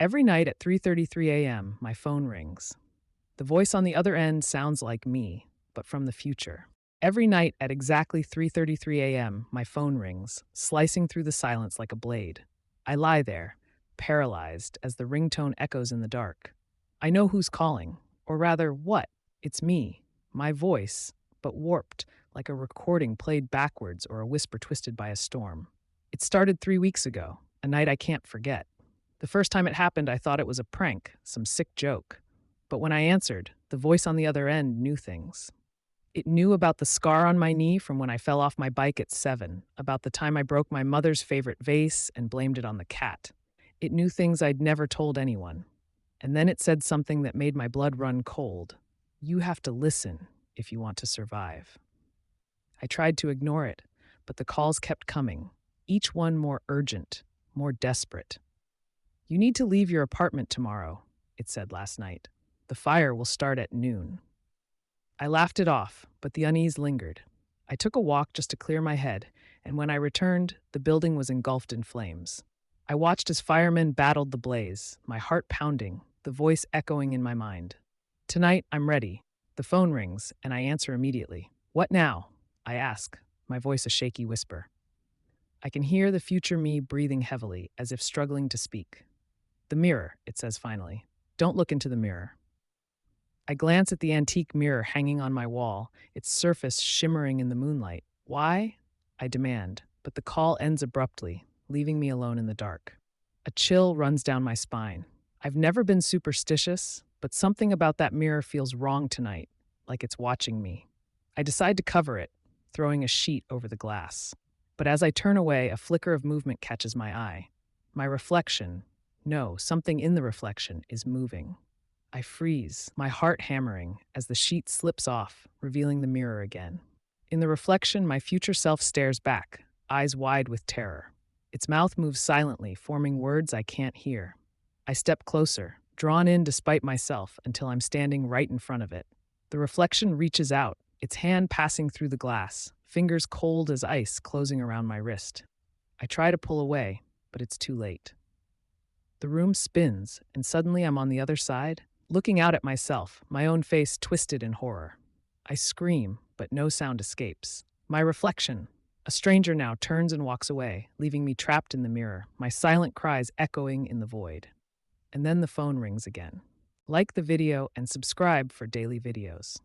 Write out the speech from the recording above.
Every night at 3:33 a.m., my phone rings. The voice on the other end sounds like me, but from the future. Every night at exactly 3:33 a.m., my phone rings, slicing through the silence like a blade. I lie there, paralyzed as the ringtone echoes in the dark. I know who's calling, or rather, what? It's me, my voice, but warped, like a recording played backwards or a whisper twisted by a storm. It started 3 weeks ago, a night I can't forget. The first time it happened, I thought it was a prank, some sick joke. But when I answered, the voice on the other end knew things. It knew about the scar on my knee from when I fell off my bike at 7, about the time I broke my mother's favorite vase and blamed it on the cat. It knew things I'd never told anyone. And then it said something that made my blood run cold. You have to listen if you want to survive. I tried to ignore it, but the calls kept coming, each one more urgent, more desperate. You need to leave your apartment tomorrow, it said last night. The fire will start at noon. I laughed it off, but the unease lingered. I took a walk just to clear my head, and when I returned, the building was engulfed in flames. I watched as firemen battled the blaze, my heart pounding, the voice echoing in my mind. Tonight, I'm ready. The phone rings, and I answer immediately. What now? I ask, my voice a shaky whisper. I can hear the future me breathing heavily, as if struggling to speak. The mirror, it says finally. Don't look into the mirror. I glance at the antique mirror hanging on my wall, its surface shimmering in the moonlight. Why? I demand, but the call ends abruptly, leaving me alone in the dark. A chill runs down my spine. I've never been superstitious, but something about that mirror feels wrong tonight, like it's watching me. I decide to cover it, throwing a sheet over the glass. But as I turn away, a flicker of movement catches my eye. My reflection, no, something in the reflection, is moving. I freeze, my heart hammering, as the sheet slips off, revealing the mirror again. In the reflection, my future self stares back, eyes wide with terror. Its mouth moves silently, forming words I can't hear. I step closer, drawn in despite myself, until I'm standing right in front of it. The reflection reaches out, its hand passing through the glass, fingers cold as ice closing around my wrist. I try to pull away, but it's too late. The room spins, and suddenly I'm on the other side, looking out at myself, my own face twisted in horror. I scream, but no sound escapes. My reflection, a stranger now, turns and walks away, leaving me trapped in the mirror, my silent cries echoing in the void. And then the phone rings again. Like the video and subscribe for daily videos.